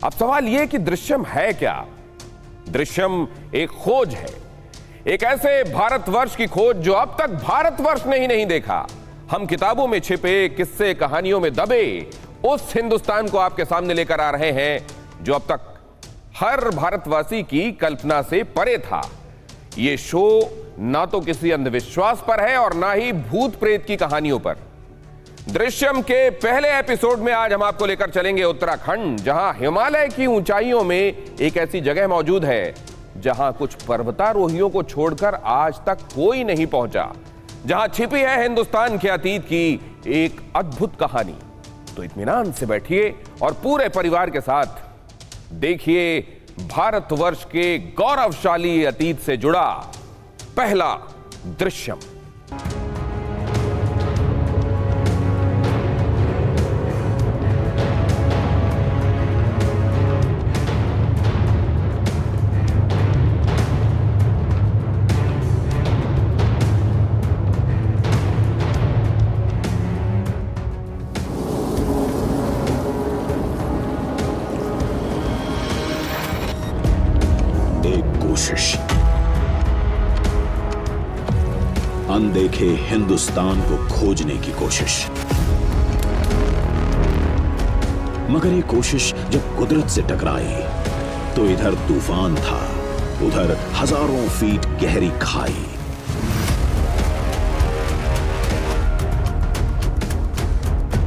अब सवाल यह कि दृश्यम है क्या? दृश्यम एक खोज है, एक ऐसे भारतवर्ष की खोज जो अब तक भारतवर्ष ने ही नहीं देखा। हम किताबों में छिपे, किस्से कहानियों में दबे उस हिंदुस्तान को आपके सामने लेकर आ रहे हैं जो अब तक हर भारतवासी की कल्पना से परे था। यह शो ना तो किसी अंधविश्वास पर है और ना ही भूत प्रेत की कहानियों पर। दृश्यम के पहले एपिसोड में आज हम आपको लेकर चलेंगे उत्तराखंड, जहां हिमालय की ऊंचाइयों में एक ऐसी जगह मौजूद है जहां कुछ पर्वतारोहियों को छोड़कर आज तक कोई नहीं पहुंचा, जहां छिपी है हिंदुस्तान के अतीत की एक अद्भुत कहानी। तो इत्मीनान से बैठिए और पूरे परिवार के साथ देखिए भारतवर्ष के गौरवशाली अतीत से जुड़ा पहला दृश्यम। अनदेखे हिंदुस्तान को खोजने की कोशिश। मगर ये कोशिश जब कुदरत से टकराई तो इधर तूफान था, उधर हजारों फीट गहरी खाई।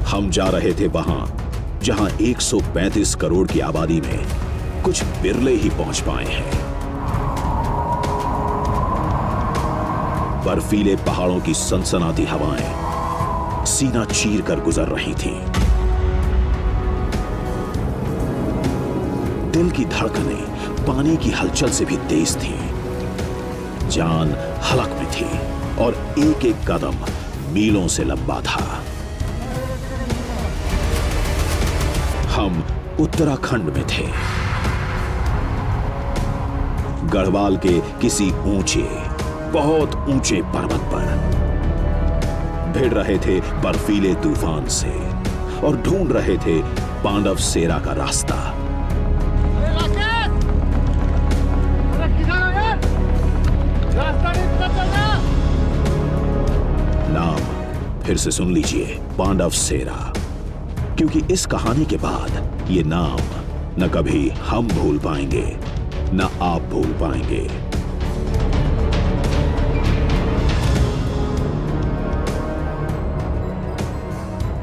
हम जा रहे थे वहां जहां 135 करोड़ की आबादी में कुछ बिरले ही पहुंच पाए हैं। बर्फीले पहाड़ों की सनसनाती हवाएं सीना चीर कर गुजर रही थीं। दिल की धड़कनें पानी की हलचल से भी तेज थी। जान हलक में थी और एक एक कदम मीलों से लंबा था। हम उत्तराखंड में थे, गढ़वाल के किसी ऊंचे, बहुत ऊंचे पर्वत पर भिड़ रहे थे बर्फीले तूफान से और ढूंढ रहे थे पांडव सेरा का रास्ता। नाम फिर से सुन लीजिए, पांडव सेरा, क्योंकि इस कहानी के बाद ये नाम न कभी हम भूल पाएंगे न आप भूल पाएंगे।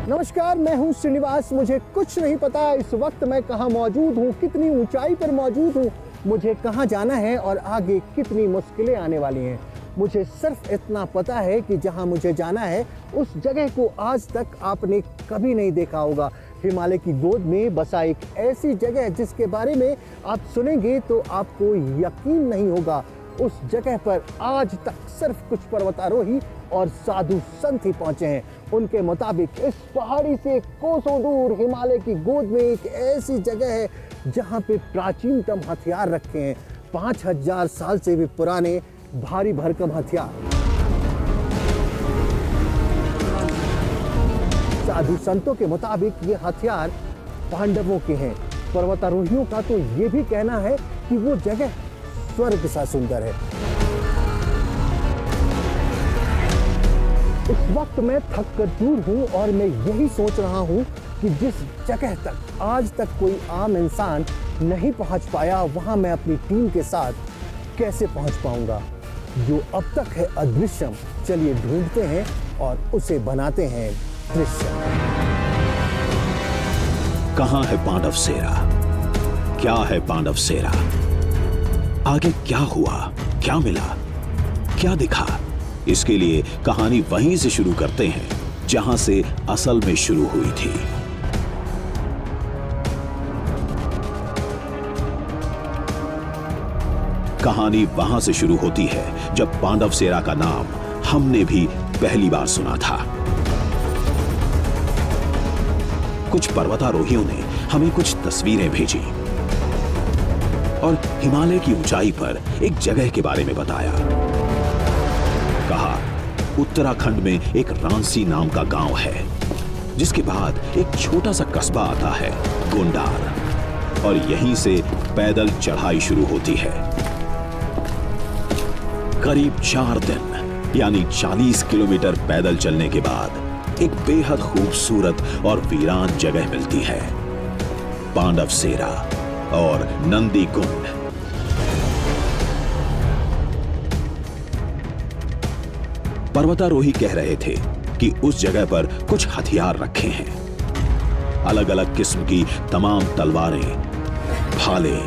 नमस्कार, मैं हूं श्रीनिवास। मुझे कुछ नहीं पता इस वक्त मैं कहां मौजूद हूं, कितनी ऊंचाई पर मौजूद हूं, मुझे कहां जाना है और आगे कितनी मुश्किलें आने वाली हैं। मुझे सिर्फ इतना पता है कि जहां मुझे जाना है उस जगह को आज तक आपने कभी नहीं देखा होगा। हिमालय की गोद में बसा एक ऐसी जगह जिसके बारे में आप सुनेंगे तो आपको यकीन नहीं होगा। उस जगह पर आज तक सिर्फ कुछ पर्वतारोही और साधु संत ही पहुंचे हैं। उनके मुताबिक इस पहाड़ी से कोसों दूर हिमालय की गोद में एक ऐसी जगह है जहां पे प्राचीनतम हथियार रखे हैं, 5000 साल से भी पुराने भारी भरकम हथियार। साधु संतों के मुताबिक ये हथियार पांडवों के हैं। पर्वतारोहियों का तो ये भी कहना है कि वो जगह स्वर्ग सा सुंदर है। इस वक्त मैं थक कर दूर हूं और मैं यही सोच रहा हूं कि जिस जगह तक आज तक कोई आम इंसान नहीं पहुंच पाया, वहां मैं अपनी टीम के साथ कैसे पहुंच पाऊंगा। जो अब तक है अदृश्यम, चलिए ढूंढते हैं और उसे बनाते हैं दृश्यम। कहां है पांडव सेरा? क्या है पांडव सेरा? आगे क्या हुआ, क्या मिला, क्या दिखा? इसके लिए कहानी वहीं से शुरू करते हैं जहां से असल में शुरू हुई थी। कहानी वहां से शुरू होती है जब पांडव सेरा का नाम हमने भी पहली बार सुना था। कुछ पर्वतारोहियों ने हमें कुछ तस्वीरें भेजी और हिमालय की ऊंचाई पर एक जगह के बारे में बताया। कहा उत्तराखंड में एक रांसी नाम का गांव है, जिसके बाद एक छोटा सा कस्बा आता है, गोंडार, और यहीं से पैदल चढ़ाई शुरू होती है। करीब 4 दिन यानी 40 किलोमीटर पैदल चलने के बाद एक बेहद खूबसूरत और वीरान जगह मिलती है, पांडव सेरा और नंदी कुंड। पर्वतारोही कह रहे थे कि उस जगह पर कुछ हथियार रखे हैं, अलग अलग किस्म की तमाम तलवारें, भाले,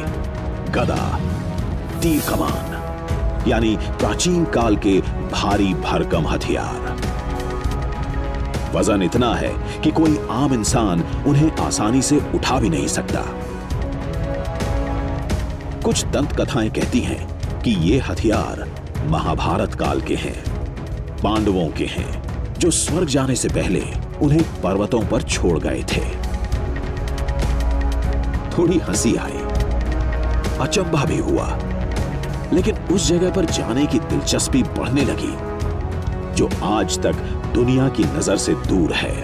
गदा, तीर कमान, यानी प्राचीन काल के भारी भरकम हथियार। वजन इतना है कि कोई आम इंसान उन्हें आसानी से उठा भी नहीं सकता। कुछ दंत कथाएं कहती हैं कि ये हथियार महाभारत काल के हैं, पांडवों के हैं, जो स्वर्ग जाने से पहले उन्हें पर्वतों पर छोड़ गए थे। थोड़ी हंसी आई, अचंभा भी हुआ, लेकिन उस जगह पर जाने की दिलचस्पी बढ़ने लगी, जो आज तक दुनिया की नजर से दूर है।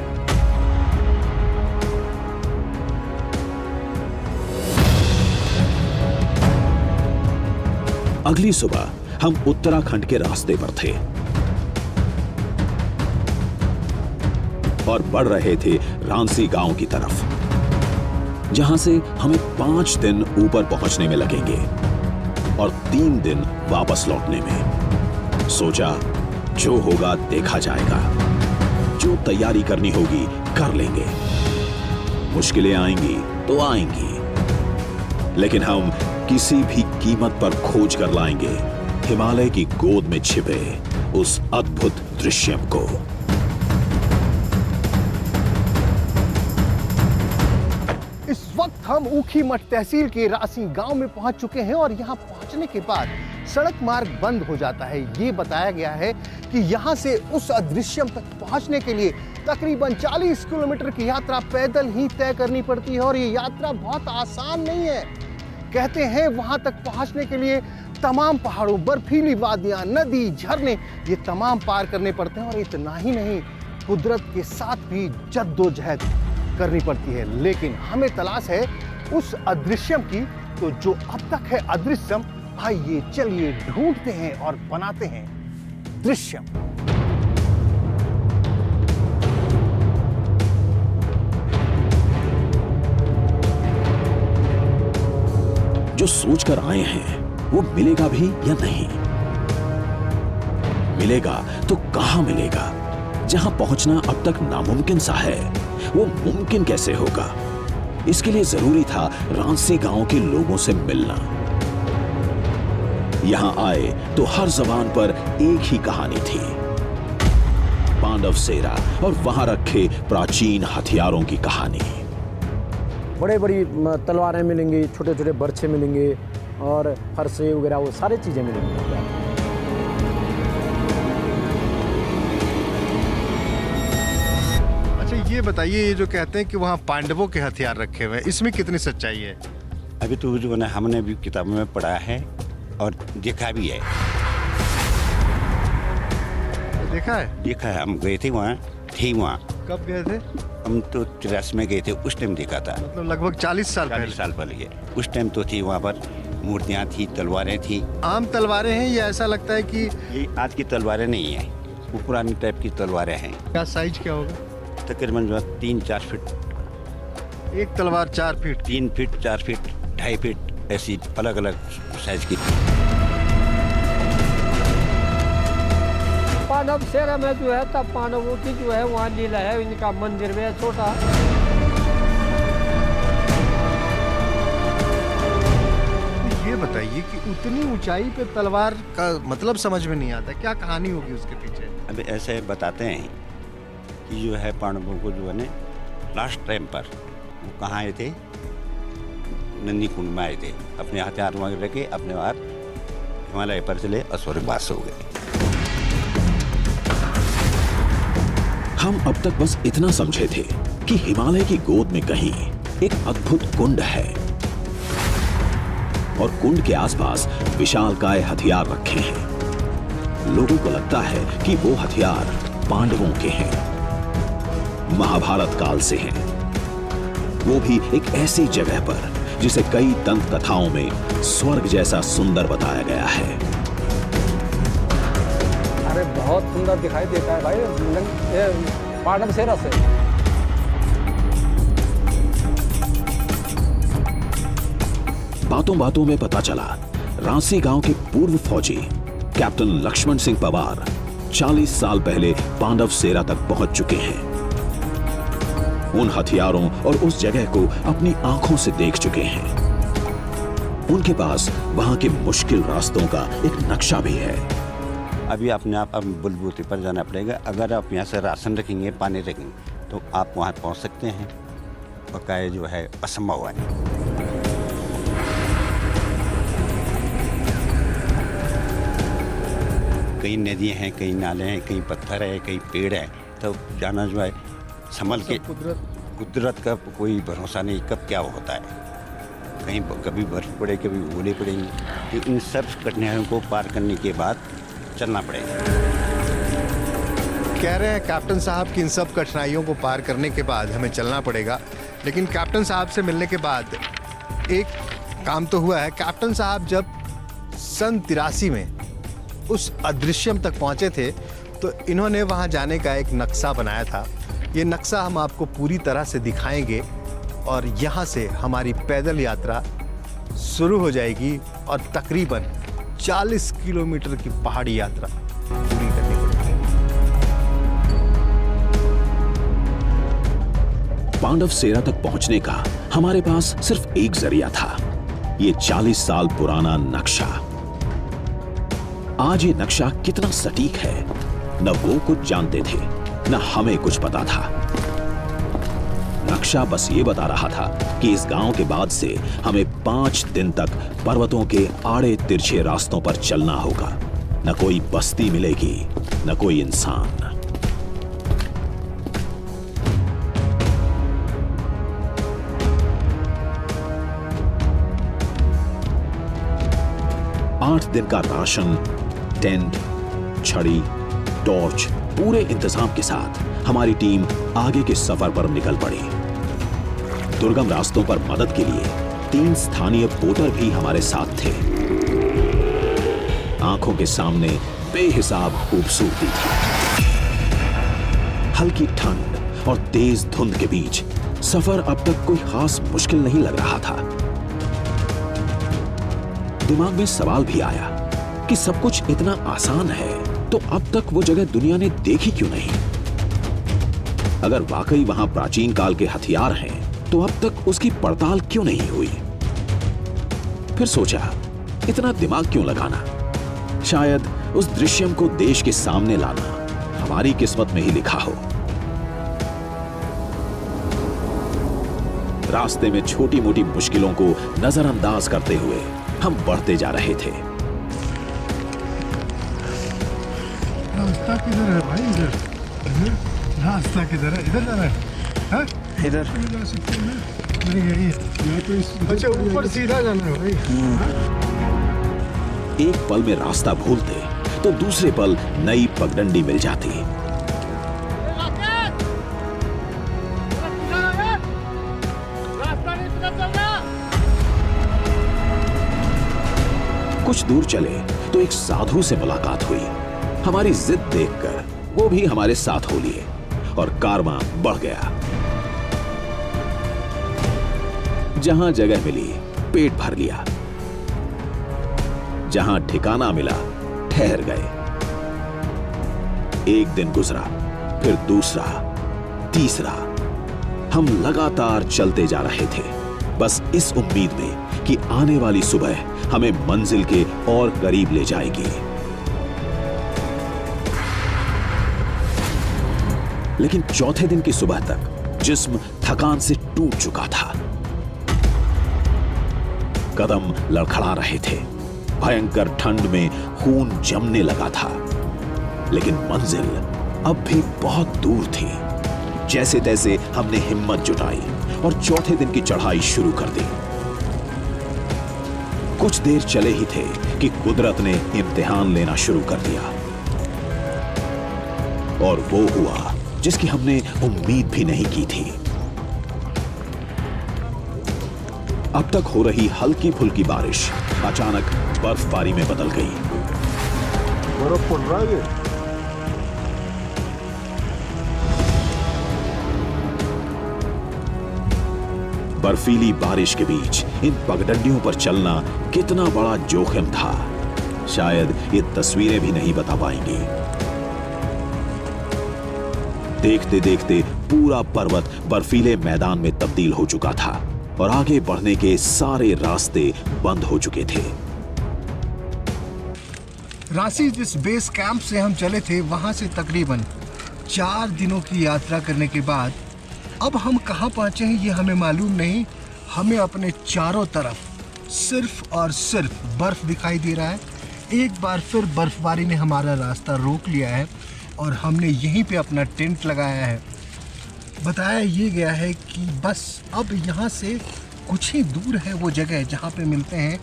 अगली सुबह हम उत्तराखंड के रास्ते पर थे और बढ़ रहे थे रांसी गांव की तरफ, जहां से हमें 5 दिन ऊपर पहुंचने में लगेंगे और 3 दिन वापस लौटने में। सोचा जो होगा देखा जाएगा, जो तैयारी करनी होगी कर लेंगे, मुश्किलें आएंगी तो आएंगी, लेकिन हम किसी भी कीमत पर खोज कर लाएंगे हिमालय की गोद में छिपे उस अद्भुत दृश्य को। इस वक्त हम ऊखीमठ तहसील के रासी गांव में पहुंच चुके हैं और यहां पहुंचने के बाद सड़क मार्ग बंद हो जाता है। ये बताया गया है कि यहां से उस अदृश्यम तक पहुंचने के लिए तकरीबन 40 किलोमीटर की यात्रा पैदल ही तय करनी पड़ती है और ये यात्रा बहुत आसान नहीं है। कहते हैं वहां तक पहुंचने के लिए तमाम पहाड़ों, बर्फीली वादियां, नदी, झरने, ये तमाम पार करने पड़ते हैं और इतना ही नहीं, कुदरत के साथ भी जद्दोजहद करनी पड़ती है। लेकिन हमें तलाश है उस अदृश्यम की, तो जो अब तक है अदृश्यम, आइए चलिए ढूंढते हैं और बनाते हैं दृश्यम। जो सोचकर आए हैं वो मिलेगा भी या नहीं? मिलेगा तो कहां मिलेगा? जहां पहुंचना अब तक नामुमकिन सा है, वो मुमकिन कैसे होगा? इसके लिए जरूरी था रांसी गांव के लोगों से मिलना। यहां आए तो हर जबान पर एक ही कहानी थी, पांडव सेरा और वहां रखे प्राचीन हथियारों की कहानी। बड़े बड़ी तलवारें मिलेंगी, छोटे छोटे बर्छे मिलेंगे और फरसे वगैरह, वो सारी चीज़ें मिलेंगी। अच्छा ये बताइए, ये जो कहते हैं कि वहाँ पांडवों के हथियार रखे हुए हैं, इसमें कितनी सच्चाई है? अभी तो जो है हमने भी किताबों में पढ़ा है और देखा भी है। देखा है? देखा है, हम गए थे वहाँ, थे वहाँ। कब गए थे? हम तो 83 में गए थे, उस टाइम देखा था। मतलब लगभग 40 साल 40 साल पहले। उस टाइम तो थी वहाँ पर मूर्तियाँ थी, तलवारें थी। आम तलवारें हैं या ऐसा लगता है कि ये आज की तलवारें नहीं है, वो पुरानी टाइप की तलवारें हैं। क्या साइज क्या होगा? तकरीबन जो 3-4 फीट। एक तलवार 4 फीट? 3 फीट, 4 फीट, 2.5 फीट, ऐसी अलग अलग साइज की। पांडव सेरा में जो है तब पांडवों की जो है वहाँ लीला है, इनका मंदिर में छोटा। ये बताइए कि उतनी ऊंचाई पे तलवार का मतलब समझ में नहीं आता, क्या कहानी होगी उसके पीछे? अभी ऐसे बताते हैं कि जो है पांडवों को जो है ना लास्ट टाइम पर वो कहाँ आए थे, नंदी कुंड में आए थे, अपने हथियार वगैरह रखे, अपने बाद हिमालय पर चले और स्वर्गवास हो गए। हम अब तक बस इतना समझे थे कि हिमालय की गोद में कहीं एक अद्भुत कुंड है और कुंड के आसपास विशालकाय हथियार रखे हैं। लोगों को लगता है कि वो हथियार पांडवों के हैं, महाभारत काल से हैं। वो भी एक ऐसी जगह पर जिसे कई दंत कथाओं में स्वर्ग जैसा सुंदर बताया गया है। अरे बहुत सुंदर दिखाई देता है भाई ये पांडवसेरा से। बातों बातों में पता चला रांसी गांव के पूर्व फौजी कैप्टन लक्ष्मण सिंह पवार 40 साल पहले पांडवसेरा तक पहुंच चुके हैं। उन हथियारों और उस जगह को अपनी आंखों से देख चुके हैं। उनके पास वहां के मुश्किल रास्तों का एक नक्शा भी है। अभी अपने आप बुलबुती पर जाना पड़ेगा। अगर आप यहाँ से राशन रखेंगे, पानी रखेंगे, तो आप वहाँ पहुँच सकते हैं। पक्का ये जो है असंभव है। कई नदियाँ हैं, कई नाले हैं, कई पत्थर है, कई पेड़ है, तो जाना जो है संभल के। कुदरत का कोई भरोसा नहीं, कब क्या होता है। कहीं कभी बर्फ पड़े, कभी ओले पड़ेंगे। तो इन सब कठिनाइयों को पार करने के बाद चलना पड़ेगा। कह रहे हैं कैप्टन साहब कि इन सब कठिनाइयों को पार करने के बाद हमें चलना पड़ेगा। लेकिन कैप्टन साहब से मिलने के बाद एक काम तो हुआ है। कैप्टन साहब जब सन 83 में उस अदृश्यम तक पहुंचे थे तो इन्होंने वहां जाने का एक नक्शा बनाया था। ये नक्शा हम आपको पूरी तरह से दिखाएंगे और यहाँ से हमारी पैदल यात्रा शुरू हो जाएगी और तकरीबन 40 किलोमीटर की पहाड़ी यात्रा पूरी करनी पड़ेगी। पांडवसेरा तक पहुंचने का हमारे पास सिर्फ एक जरिया था, ये 40 साल पुराना नक्शा। आज ये नक्शा कितना सटीक है, न वो कुछ जानते थे, न हमें कुछ पता था। नक्शा बस ये बता रहा था कि इस गांव के बाद से हमें 5 दिन तक पर्वतों के आड़े तिरछे रास्तों पर चलना होगा। न कोई बस्ती मिलेगी, न कोई इंसान। आठ दिन का राशन, टेंट, छड़ी, टॉर्च, पूरे इंतजाम के साथ हमारी टीम आगे के सफर पर निकल पड़ी। दुर्गम रास्तों पर मदद के लिए 3 स्थानीय पोटर भी हमारे साथ थे। आंखों के सामने बेहिसाब खूबसूरती थी। हल्की ठंड और तेज धुंध के बीच सफर अब तक कोई खास मुश्किल नहीं लग रहा था। दिमाग में सवाल भी आया कि सब कुछ इतना आसान है तो अब तक वो जगह दुनिया ने देखी क्यों नहीं? अगर वाकई वहां प्राचीन काल के हथियार हैं तो अब तक उसकी पड़ताल क्यों नहीं हुई? फिर सोचा, इतना दिमाग क्यों लगाना? शायद उस दृश्यम को देश के सामने लाना हमारी किस्मत में ही लिखा हो। रास्ते में छोटी मोटी मुश्किलों को नजरअंदाज करते हुए हम बढ़ते जा रहे थे। रास्ता किधर है भाई? इधर रास्ता किधर है? इधर जाना है? इधर जा सकते हैं ना? नहीं यही तो अच्छा ऊपर सीधा जाना है भाई। एक पल में रास्ता भूलते तो दूसरे पल नई पगडंडी मिल जाती। कुछ दूर चले तो एक साधु से मुलाकात हुई। हमारी जिद देखकर वो भी हमारे साथ हो लिए और कारवां बढ़ गया। जहां जगह मिली पेट भर लिया, जहां ठिकाना मिला ठहर गए। एक दिन गुजरा, फिर दूसरा, तीसरा। हम लगातार चलते जा रहे थे, बस इस उम्मीद में कि आने वाली सुबह हमें मंजिल के और करीब ले जाएगी। लेकिन चौथे दिन की सुबह तक जिस्म थकान से टूट चुका था। कदम लड़खड़ा रहे थे, भयंकर ठंड में खून जमने लगा था। लेकिन मंजिल अब भी बहुत दूर थी। जैसे तैसे हमने हिम्मत जुटाई और चौथे दिन की चढ़ाई शुरू कर दी। कुछ देर चले ही थे कि कुदरत ने इम्तिहान लेना शुरू कर दिया और वो हुआ जिसकी हमने उम्मीद भी नहीं की थी। अब तक हो रही हल्की फुल्की बारिश अचानक बर्फबारी में बदल गई। बर्फ पड़ रहा है। बर्फीली बारिश के बीच इन पगडंडियों पर चलना कितना बड़ा जोखिम था, शायद ये तस्वीरें भी नहीं बता पाएंगी। देखते देखते पूरा पर्वत बर्फीले मैदान में तब्दील हो चुका था और आगे बढ़ने के सारे रास्ते बंद हो चुके थे। रांची जिस बेस कैंप से हम चले थे वहां से तकरीबन 4 दिनों की यात्रा करने के बाद अब हम कहां पहुंचे हैं ये हमें मालूम नहीं। हमें अपने चारों तरफ सिर्फ और सिर्फ बर्फ दिखाई दे रहा है। एक बार फिर बर्फबारी ने हमारा रास्ता रोक लिया है और हमने यहीं पे अपना टेंट लगाया है। बताया ये गया है कि बस अब यहाँ से कुछ ही दूर है वो जगह जहाँ पे मिलते हैं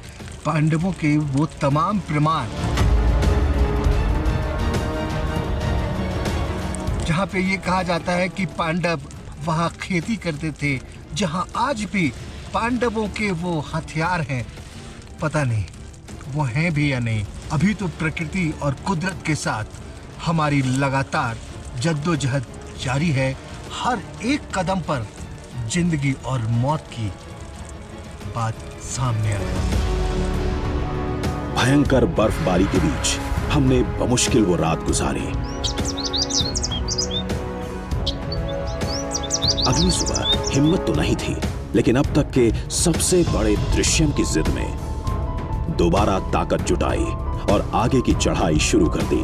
पांडवों के वो तमाम प्रमाण, जहाँ पे ये कहा जाता है कि पांडव वहाँ खेती करते थे, जहाँ आज भी पांडवों के वो हथियार हैं। पता नहीं वो हैं भी या नहीं। अभी तो प्रकृति और कुदरत के साथ हमारी लगातार जद्दोजहद जारी है। हर एक कदम पर जिंदगी और मौत की बात सामने आ रही है। भयंकर बर्फबारी के बीच हमने बमुश्किल वो रात गुजारी। अगली सुबह हिम्मत तो नहीं थी, लेकिन अब तक के सबसे बड़े दृश्यम की जिद में दोबारा ताकत जुटाई और आगे की चढ़ाई शुरू कर दी।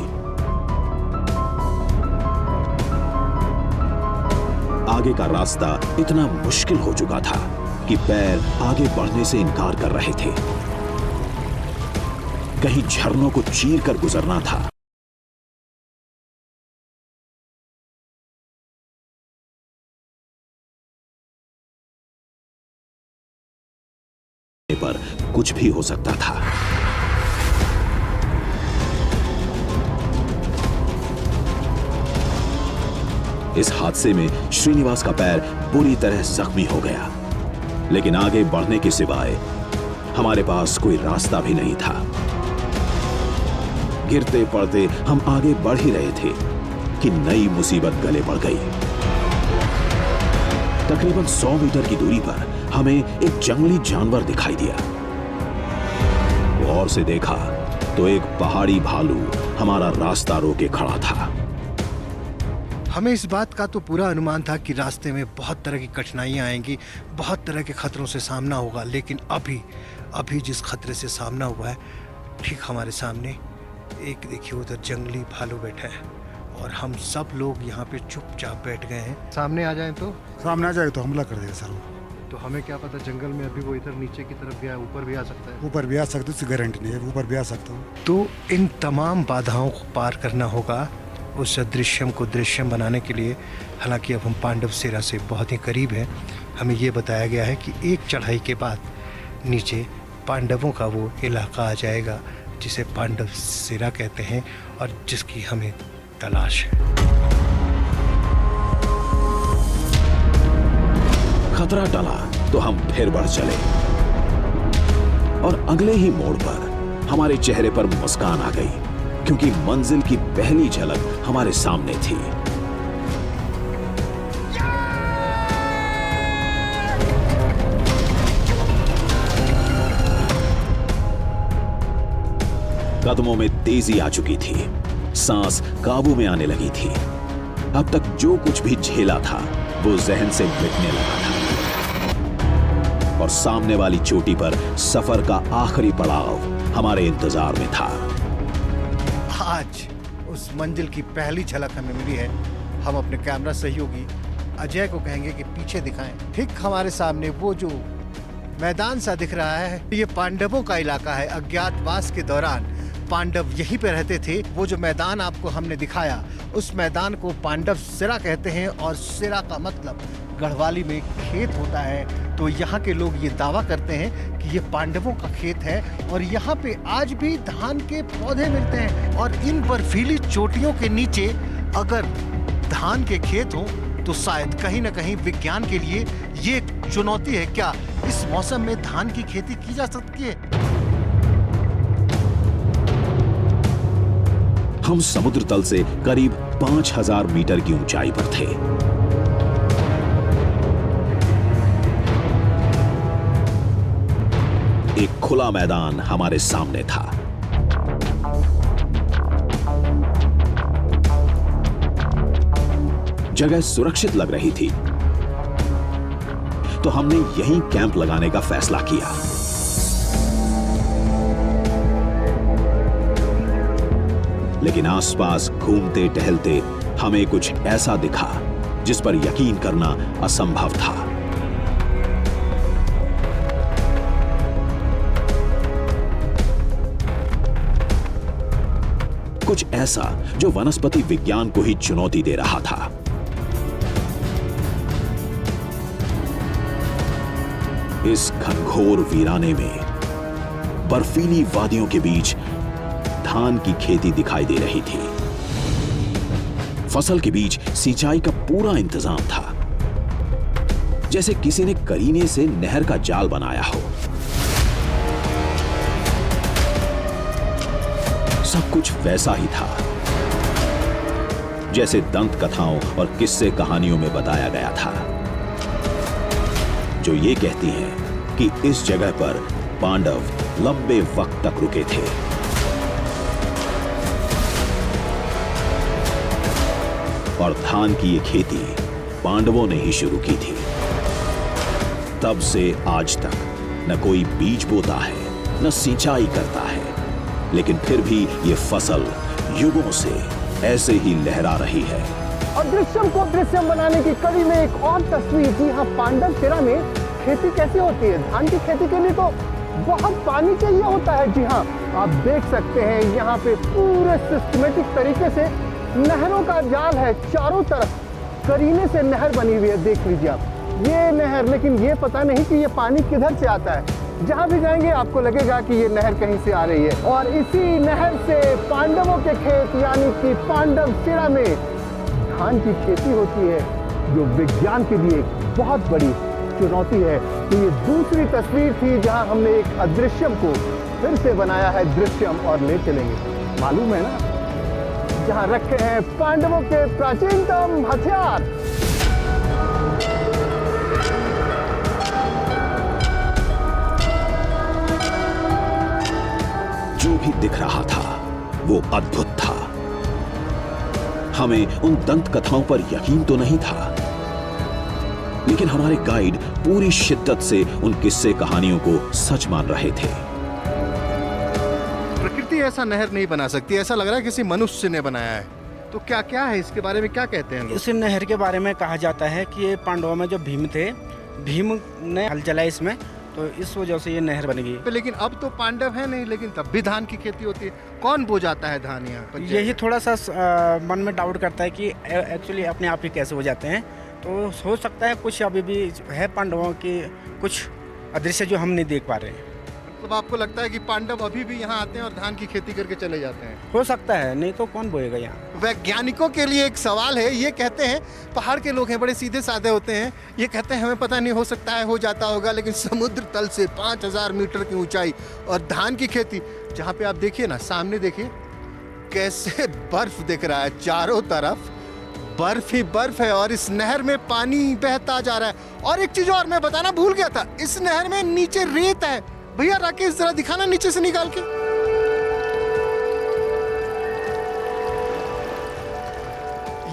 आगे का रास्ता इतना मुश्किल हो चुका था कि पैर आगे बढ़ने से इनकार कर रहे थे। कहीं झरनों को चीर कर गुजरना था। पर कुछ भी हो सकता था। इस हादसे में श्रीनिवास का पैर बुरी तरह जख्मी हो गया, लेकिन आगे बढ़ने के सिवाय हमारे पास कोई रास्ता भी नहीं था। गिरते पड़ते हम आगे बढ़ ही रहे थे कि नई मुसीबत गले पड़ गई। तकरीबन 100 मीटर की दूरी पर हमें एक जंगली जानवर दिखाई दिया। गौर से देखा तो एक पहाड़ी भालू हमारा रास्ता रोके खड़ा था। हमें इस बात का तो पूरा अनुमान था कि रास्ते में बहुत तरह की कठिनाइयां आएंगी, बहुत तरह के खतरों से सामना होगा, लेकिन अभी जिस खतरे से सामना हुआ है, ठीक हमारे सामने एक देखिए उधर जंगली भालू बैठा है और हम सब लोग यहाँ पे चुपचाप बैठ गए हैं। सामने आ जाए तो हमला कर देगा सर। तो हमें क्या पता, जंगल में अभी वो इधर नीचे की तरफ गया, ऊपर भी आ सकता है। ऊपर भी आ सकता है, उसकी गारंटी नहीं है, ऊपर भी आ सकता हूँ। तो इन तमाम बाधाओं को पार करना होगा उस दृश्यम को दृश्यम बनाने के लिए। हालांकि अब हम पांडव सेरा से बहुत ही करीब हैं। हमें ये बताया गया है कि एक चढ़ाई के बाद नीचे पांडवों का वो इलाका आ जाएगा जिसे पांडव सेरा कहते हैं और जिसकी हमें तलाश है। खतरा टला तो हम फिर बढ़ चले और अगले ही मोड़ पर हमारे चेहरे पर मुस्कान आ गई, क्योंकि मंजिल की पहली झलक हमारे सामने थी। कदमों में तेजी आ चुकी थी, सांस काबू में आने लगी थी। अब तक जो कुछ भी झेला था वो जहन से मिटने लगा था और सामने वाली चोटी पर सफर का आखिरी पड़ाव हमारे इंतजार में था। आज उस मंजिल की पहली झलक हमें मिली है। हम अपने कैमरा सहयोगी अजय को कहेंगे कि पीछे दिखाएं। ठीक हमारे सामने वो जो मैदान सा दिख रहा है, ये पांडवों का इलाका है। अज्ञातवास के दौरान पांडव यहीं पे रहते थे। वो जो मैदान आपको हमने दिखाया, उस मैदान को पांडव सिरा कहते हैं और सिरा का मतलब गढ़वाली में खेत होता है। तो यहाँ के लोग ये दावा करते हैं कि ये पांडवों का खेत है और यहाँ पे आज भी धान के पौधे मिलते हैं और इन बर्फीली चोटियों के नीचे अगर धान के खेत हों तो शायद कहीं ना कहीं विज्ञान के लिए ये एक चुनौती है। क्या इस मौसम में धान की खेती की जा सकती है? हम समुद्र तल से करीब 5000 मीटर की ऊंचाई पर थे। एक खुला मैदान हमारे सामने था। जगह सुरक्षित लग रही थी, तो हमने यहीं कैंप लगाने का फैसला किया। लेकिन आसपास घूमते टहलते हमें कुछ ऐसा दिखा जिस पर यकीन करना असंभव था। कुछ ऐसा जो वनस्पति विज्ञान को ही चुनौती दे रहा था। इस घनघोर वीराने में बर्फीली वादियों के बीच धान की खेती दिखाई दे रही थी। फसल के बीच सिंचाई का पूरा इंतजाम था, जैसे किसी ने करीने से नहर का जाल बनाया हो। सब कुछ वैसा ही था जैसे दंत कथाओं और किस्से कहानियों में बताया गया था, जो ये कहती हैं कि इस जगह पर पांडव लंबे वक्त तक रुके थे। और धान की ये खेती पांडवों ने ही शुरू की थी। तब से आज तक न कोई बीज बोता है न सिंचाई करता है, लेकिन फिर भी ये फसल युगों से ऐसे ही लहरा रही है। और दृश्यम को दृश्यम बनाने की कड़ी में एक और तस्वीर। जी हाँ, पांडवसेरा में खेती कैसे होती है। धान की खेती के लिए तो बहुत पानी चाहिए होता है। जी हाँ, आप देख सकते हैं यहाँ पे पूरे सिस्टमेटिक तरीके से नहरों का जाल है। चारों तरफ करीने से नहर बनी हुई है। देख लीजिए आप ये नहर, लेकिन ये पता नहीं कि ये पानी किधर से आता है। जहाँ भी जाएंगे आपको लगेगा कि ये नहर कहीं से आ रही है। और इसी नहर से पांडवों के खेत यानी कि पांडवसेरा में धान की खेती होती है, जो विज्ञान के लिए एक बहुत बड़ी चुनौती है। तो ये दूसरी तस्वीर थी जहां हमने एक अदृश्यम को फिर से बनाया है दृश्यम और ले चलेंगे। मालूम है ना, जहां रखे हैं पांडवों के प्राचीनतम हथियार। जो भी दिख रहा था वो अद्भुत था। हमें उन दंत कथाओं पर यकीन तो नहीं था, लेकिन हमारे गाइड पूरी शिद्दत से उन किस्से कहानियों को सच मान रहे थे। प्रकृति ऐसा नहर नहीं बना सकती, ऐसा लग रहा है किसी मनुष्य ने बनाया है। तो क्या क्या है इसके बारे में, क्या कहते हैं लोग? इस नहर के बारे में कहा जाता है कि ये पांडवों में जो भीम थे, भीम ने हल चलाया इसमें, तो इस वजह से ये नहर बन गई। लेकिन अब तो पांडव है नहीं, लेकिन तब भी धान की खेती होती है। कौन बो जाता है धान यहाँ? यही थोड़ा सा मन में डाउट करता है कि एक्चुअली अपने आप ही कैसे हो जाते हैं। तो हो सकता है कुछ अभी भी है पांडवों के कुछ अदृश्य जो हम नहीं देख पा रहे हैं। मतलब आपको लगता है कि पांडव अभी भी यहाँ आते हैं और धान की खेती करके चले जाते हैं? हो सकता है, नहीं तो कौन बोएगा यहाँ। वैज्ञानिकों के लिए एक सवाल है। ये कहते हैं, पहाड़ के लोग हैं, बड़े सीधे साधे होते हैं, ये कहते हैं हमें पता नहीं, हो सकता है हो जाता होगा, लेकिन समुद्र तल से 5000 मीटर की ऊंचाई और धान की खेती, जहाँ पे आप देखिए ना, सामने देखिए कैसे बर्फ दिख रहा है, चारों तरफ बर्फ ही बर्फ है और इस नहर में पानी बहता जा रहा है। और एक चीज और मैं बताना भूल गया था, इस नहर में नीचे रेत है। भैया राकेश जरा दिखाना नीचे से निकाल के।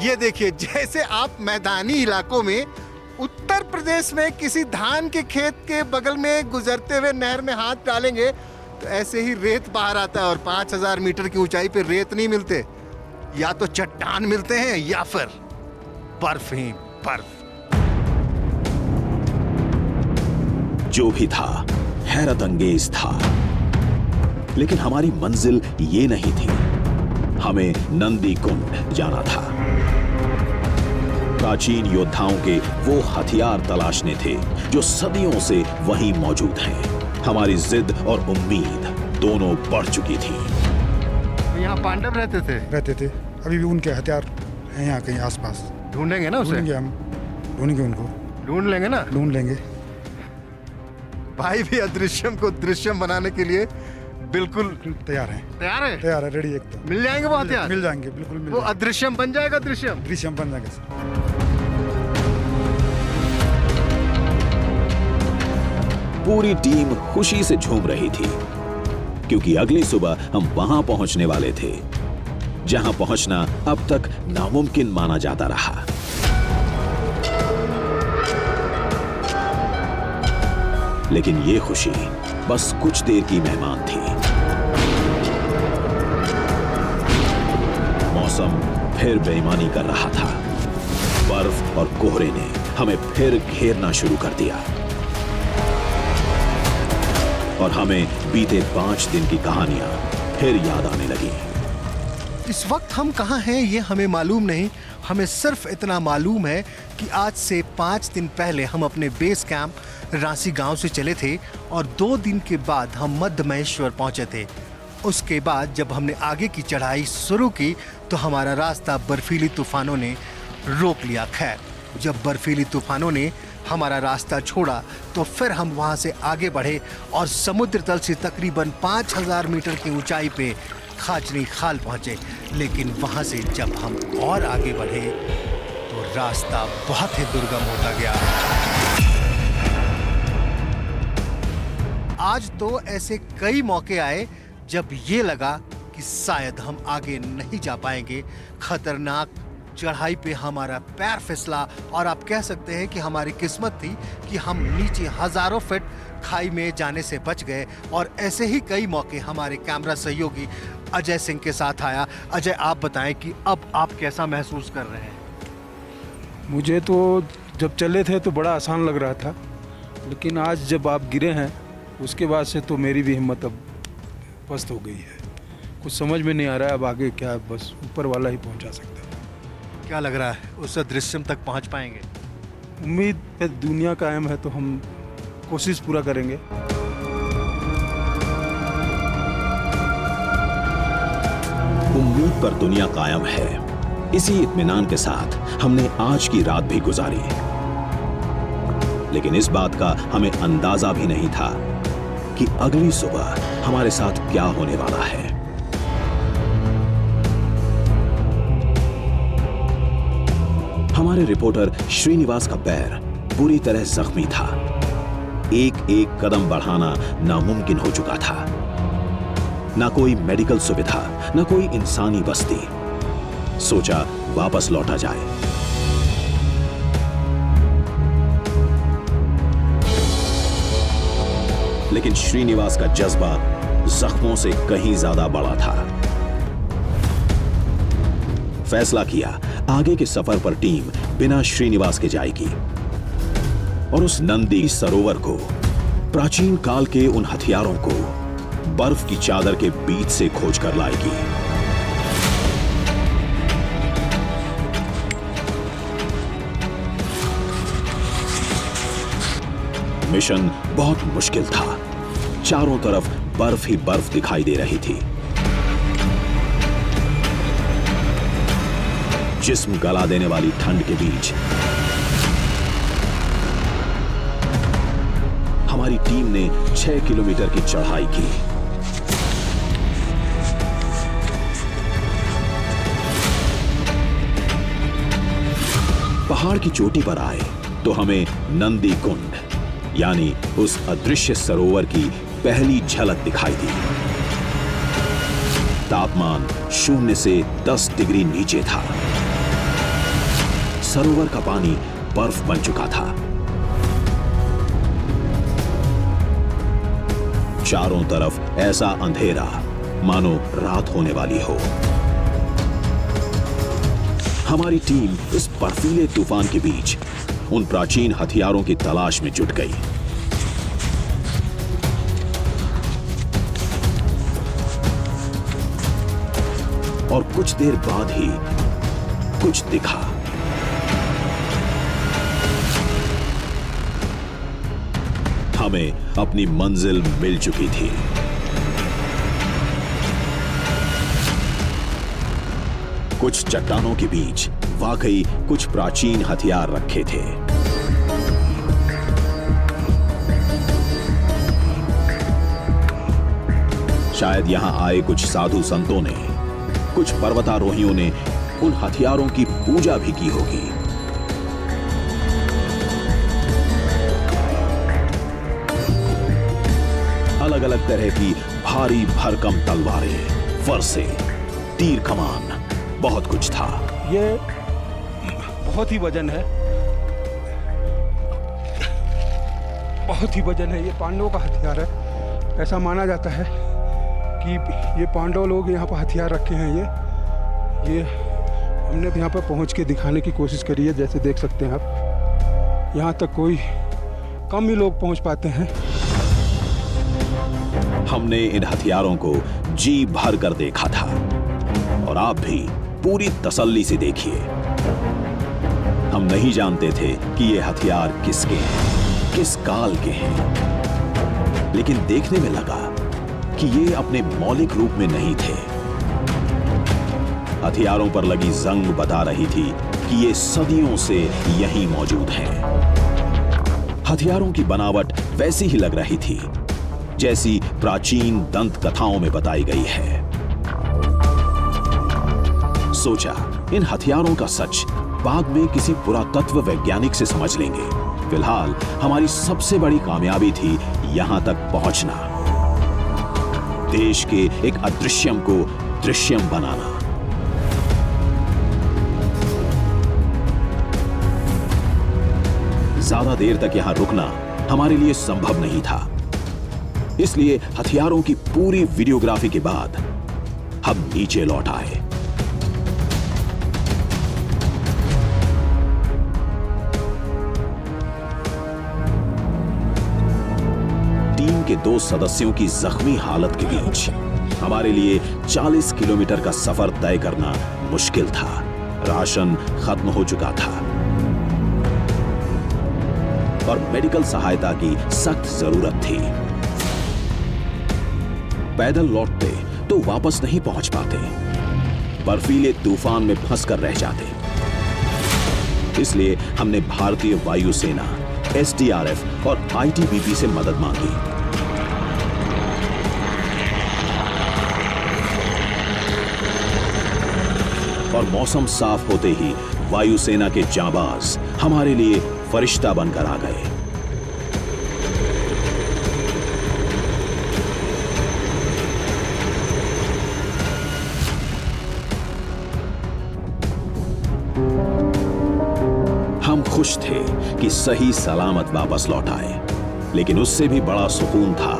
ये देखिए, जैसे आप मैदानी इलाकों में उत्तर प्रदेश में किसी धान के खेत के बगल में गुजरते हुए नहर में हाथ डालेंगे तो ऐसे ही रेत बाहर आता है। और 5000 मीटर की ऊंचाई पे रेत नहीं मिलते, या तो चट्टान मिलते हैं या फिर बर्फ ही बर्फ। जो भी था हैरत अंगेज था, लेकिन हमारी मंजिल ये नहीं थी। हमें नंदी कुंड जाना था। प्राचीन योद्धाओं के वो हथियार तलाशने थे जो सदियों से वहीं मौजूद हैं। हमारी जिद और उम्मीद दोनों बढ़ चुकी थी। यहाँ पांडव रहते थे। अभी भी उनके हथियार हैं यहाँ कहीं आसपास। ढूंढेंगे ना उसे? ढूंढेंगे हम, ढूंढेंगे उनको, ढूंढ लेंगे ना? ढूंढ लेंगे। भाई भी अदृश्यम को दृश्यम बनाने के लिए बिल्कुल तैयार है, तैयार है। रेडी एकदम। मिल जाएंगे वो हथियार? मिल जाएंगे, बिल्कुल मिल वो जाएंगे। अदृश्यम बन जाएगा, दृश्यम दृश्यम बन जाएगा सर। पूरी टीम खुशी से झूम रही थी क्योंकि अगली सुबह हम वहां पहुंचने वाले थे जहां पहुंचना अब तक नामुमकिन माना जाता रहा। लेकिन ये खुशी बस कुछ देर की मेहमान थी। मौसम फिर बेईमानी कर रहा था। बर्फ और कोहरे ने हमें फिर घेरना शुरू कर दिया और हमें बीते 5 दिन की कहानियां फिर याद आने लगी। इस वक्त हम कहाँ हैं ये हमें मालूम नहीं। हमें सिर्फ इतना मालूम है कि आज से 5 दिन पहले हम अपने बेस कैंप रांसी गांव से चले थे और 2 दिन के बाद हम मध्य महेश्वर पहुंचे थे। उसके बाद जब हमने आगे की चढ़ाई शुरू की तो हमारा रास्ता बर्फीली तूफानों ने रोक लिया। खैर, जब बर्फीली तूफानों ने हमारा रास्ता छोड़ा तो फिर हम वहां से आगे बढ़े और समुद्र तल से तकरीबन 5000 मीटर की ऊंचाई पे खाचनी खाल पहुंचे। लेकिन वहां से जब हम और आगे बढ़े तो रास्ता बहुत ही दुर्गम होता गया। आज तो ऐसे कई मौके आए जब ये लगा कि शायद हम आगे नहीं जा पाएंगे। खतरनाक चढ़ाई पे हमारा पैर फिसला और आप कह सकते हैं कि हमारी किस्मत थी कि हम नीचे हजारों फीट खाई में जाने से बच गए। और ऐसे ही कई मौके हमारे कैमरा सहयोगी अजय सिंह के साथ आया। अजय, आप बताएं कि अब आप कैसा महसूस कर रहे हैं? मुझे तो जब चले थे तो बड़ा आसान लग रहा था, लेकिन आज जब आप गिरे हैं उसके बाद से तो मेरी भी हिम्मत अब पस्त हो गई है। कुछ समझ में नहीं आ रहा है अब आगे क्या, बस ऊपर वाला ही पहुंचा सकता है। क्या लग रहा है उस दृश्यम तक पहुंच पाएंगे? उम्मीद है, दुनिया कायम है तो हम कोशिश पूरा करेंगे। उम्मीद पर दुनिया कायम है। इसी इत्मीनान के साथ हमने आज की रात भी गुजारी, लेकिन इस बात का हमें अंदाजा भी नहीं था कि अगली सुबह हमारे साथ क्या होने वाला है। हमारे रिपोर्टर श्रीनिवास का पैर पूरी तरह जख्मी था। एक एक कदम बढ़ाना नामुमकिन हो चुका था। ना कोई मेडिकल सुविधा, ना कोई इंसानी बस्ती। सोचा वापस लौटा जाए। लेकिन श्रीनिवास का जज्बा जख्मों से कहीं ज्यादा बड़ा था। फैसला किया आगे के सफर पर टीम बिना श्रीनिवास के जाएगी और उस नंदी सरोवर को, प्राचीन काल के उन हथियारों को बर्फ की चादर के बीच से खोज कर लाएगी। मिशन बहुत मुश्किल था। चारों तरफ बर्फ ही बर्फ दिखाई दे रही थी। जिस्म गला देने वाली ठंड के बीच हमारी टीम ने 6 किलोमीटर की चढ़ाई की। पहाड़ की चोटी पर आए तो हमें नंदी कुंड यानी उस अदृश्य सरोवर की पहली झलक दिखाई दी। तापमान 0 से 10 डिग्री नीचे था। सरोवर का पानी बर्फ बन चुका था। चारों तरफ ऐसा अंधेरा मानो रात होने वाली हो। हमारी टीम इस बर्फीले तूफान के बीच उन प्राचीन हथियारों की तलाश में जुट गई। और कुछ देर बाद ही कुछ दिखा। हमें अपनी मंजिल मिल चुकी थी। कुछ चट्टानों के बीच वाकई कुछ प्राचीन हथियार रखे थे। शायद यहां आए कुछ साधु संतों ने, कुछ पर्वतारोहियों ने उन हथियारों की पूजा भी की होगी। अलग अलग तरह की भारी भरकम तलवारें, फरसे, तीर कमान, बहुत कुछ था। ये बहुत ही वजन है, बहुत ही वजन है। ये पांडवों का हथियार है। ऐसा माना जाता है कि ये पांडव लोग यहाँ पर हथियार रखे हैं। ये हमने यहाँ पर पहुँच के दिखाने की कोशिश करी है। जैसे देख सकते हैं आप, यहाँ तक कोई कम ही लोग पहुँच पाते हैं। हमने इन हथियारों को जी भर कर देखा था और आप भी पूरी तसल्ली से देखिए। हम नहीं जानते थे कि ये हथियार किसके हैं, किस काल के हैं, लेकिन देखने में लगा कि ये अपने मौलिक रूप में नहीं थे। हथियारों पर लगी जंग बता रही थी कि ये सदियों से यहीं मौजूद हैं। हथियारों की बनावट वैसी ही लग रही थी जैसी प्राचीन दंत कथाओं में बताई गई है। सोचा इन हथियारों का सच बाद में किसी पुरातत्व वैज्ञानिक से समझ लेंगे। फिलहाल हमारी सबसे बड़ी कामयाबी थी यहां तक पहुंचना, देश के एक अदृश्यम को दृश्यम बनाना। ज्यादा देर तक यहां रुकना हमारे लिए संभव नहीं था, इसलिए हथियारों की पूरी वीडियोग्राफी के बाद हम नीचे लौट आए। टीम के 2 सदस्यों की जख्मी हालत के बीच हमारे लिए 40 किलोमीटर का सफर तय करना मुश्किल था। राशन खत्म हो चुका था और मेडिकल सहायता की सख्त जरूरत थी। पैदल लौटते तो वापस नहीं पहुंच पाते, बर्फीले तूफान में फंसकर रह जाते। इसलिए हमने भारतीय वायुसेना, एसडीआरएफ और आईटीबीपी से मदद मांगी। और मौसम साफ होते ही वायुसेना के जांबाज हमारे लिए फरिश्ता बनकर आ गए। हम खुश थे कि सही सलामत वापस लौट आए, लेकिन उससे भी बड़ा सुकून था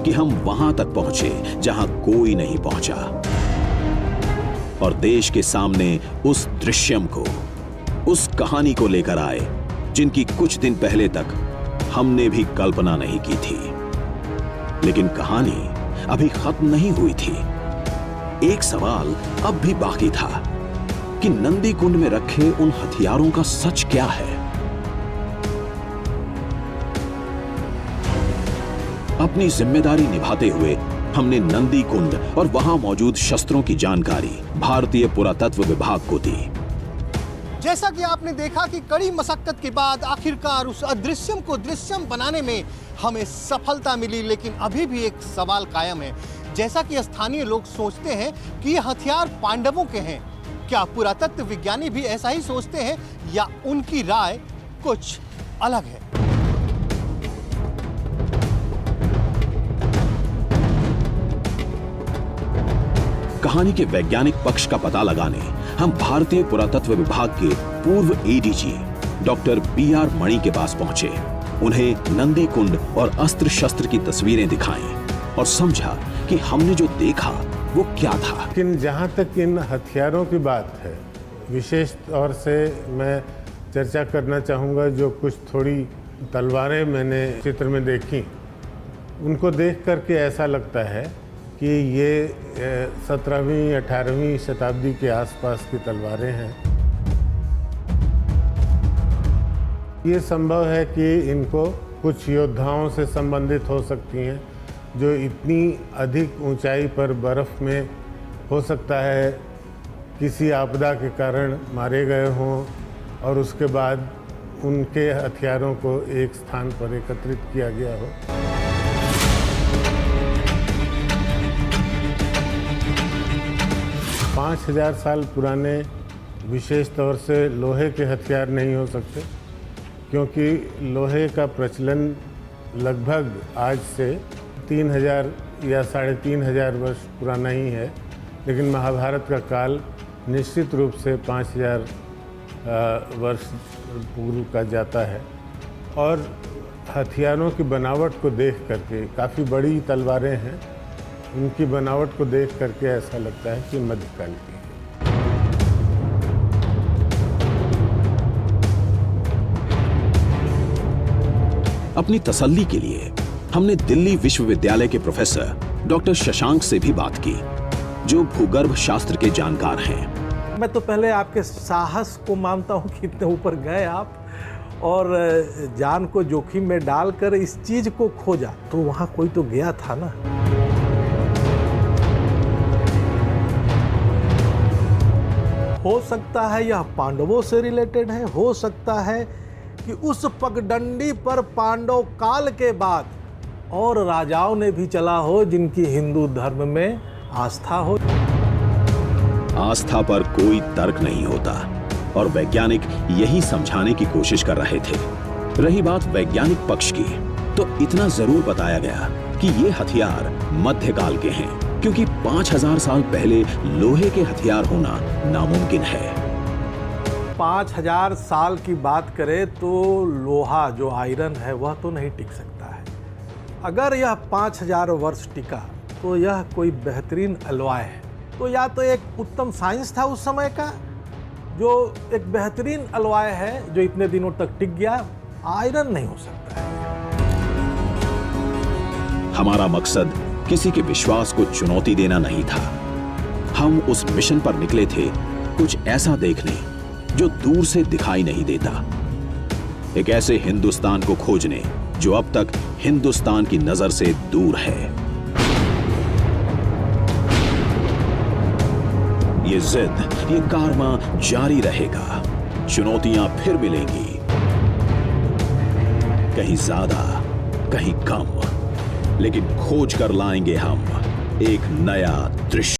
कि हम वहां तक पहुंचे जहां कोई नहीं पहुंचा और देश के सामने उस दृश्यम को, उस कहानी को लेकर आए जिनकी कुछ दिन पहले तक हमने भी कल्पना नहीं की थी। लेकिन कहानी अभी खत्म नहीं हुई थी। एक सवाल अब भी बाकी था कि नंदी कुंड में रखे उन हथियारों का सच क्या है। अपनी जिम्मेदारी निभाते हुए हमने नंदी कुंड और वहां मौजूद शस्त्रों की जानकारी भारतीय पुरातत्व विभाग को दी। जैसा कि आपने देखा कि कड़ी मशक्कत के बाद आखिरकार उस अदृश्यम को दृश्यम बनाने में हमें सफलता मिली, लेकिन अभी भी एक सवाल कायम है। जैसा कि स्थानीय लोग सोचते हैं कि ये हथियार पांडवों के हैं, क्या पुरातत्व विज्ञानी भी ऐसा ही सोचते हैं या उनकी राय कुछ अलग है? कहानी के वैज्ञानिक पक्ष का पता लगाने हम भारतीय पुरातत्व विभाग के पूर्व एडीजी डॉक्टर बीआर मणि के पास पहुंचे। उन्हें नंदी कुंड और अस्त्र शस्त्र की तस्वीरें दिखाएं और समझा कि हमने जो देखा वो क्या था। लेकिन जहाँ तक इन हथियारों की बात है, विशेष तौर से मैं चर्चा करना चाहूँगा जो कुछ थोड़ी तलवारें मैंने चित्र में देखी, उनको देख करके ऐसा लगता है कि ये 17वीं 18वीं शताब्दी के आसपास की तलवारें हैं। ये संभव है कि इनको कुछ योद्धाओं से संबंधित हो सकती हैं जो इतनी अधिक ऊंचाई पर बर्फ में हो सकता है किसी आपदा के कारण मारे गए हों और उसके बाद उनके हथियारों को एक स्थान पर एकत्रित किया गया हो। 5000 साल पुराने विशेष तौर से लोहे के हथियार नहीं हो सकते, क्योंकि लोहे का प्रचलन लगभग आज से 3000 या 3500 वर्ष पुराना ही है, लेकिन महाभारत का काल निश्चित रूप से 5000 वर्ष पूर्व का जाता है। और हथियारों की बनावट को देख करके, काफ़ी बड़ी तलवारें हैं, उनकी बनावट को देख करके ऐसा लगता है कि मध्यकाल की है। अपनी तसल्ली के लिए हमने दिल्ली विश्वविद्यालय के प्रोफेसर डॉक्टर शशांक से भी बात की, जो भूगर्भ शास्त्र के जानकार हैं। मैं तो पहले आपके साहस को मानता हूं कि इतने ऊपर गए आप और जान को जोखिम में डालकर इस चीज को खोजा, तो वहां कोई तो गया था ना। हो सकता है यह पांडवों से रिलेटेड है, हो सकता है कि उस पगडंडी पर पांडव काल के बाद और राजाओं ने भी चला हो जिनकी हिंदू धर्म में आस्था हो। आस्था पर कोई तर्क नहीं होता और वैज्ञानिक यही समझाने की कोशिश कर रहे थे। रही बात वैज्ञानिक पक्ष की, तो इतना जरूर बताया गया कि ये हथियार मध्यकाल के हैं, क्योंकि 5000 साल पहले लोहे के हथियार होना नामुमकिन है। 5000 साल की बात करें तो लोहा जो आयरन है वह तो नहीं टिक सकता है। अगर यह 5000 वर्ष टिका तो यह कोई बेहतरीन अलॉय है। तो या तो एक उत्तम साइंस था उस समय का, जो एक बेहतरीन अलॉय है जो इतने दिनों तक टिक गया। आयरन नहीं हो सकता है। हमारा मकसद किसी के विश्वास को चुनौती देना नहीं था। हम उस मिशन पर निकले थे कुछ ऐसा देखने जो दूर से दिखाई नहीं देता, एक ऐसे हिंदुस्तान को खोजने जो अब तक हिंदुस्तान की नजर से दूर है। ये जिद, ये कारवां जारी रहेगा। चुनौतियां फिर मिलेंगी, कहीं ज्यादा कहीं कम, लेकिन खोज कर लाएंगे हम एक नया दृश्य।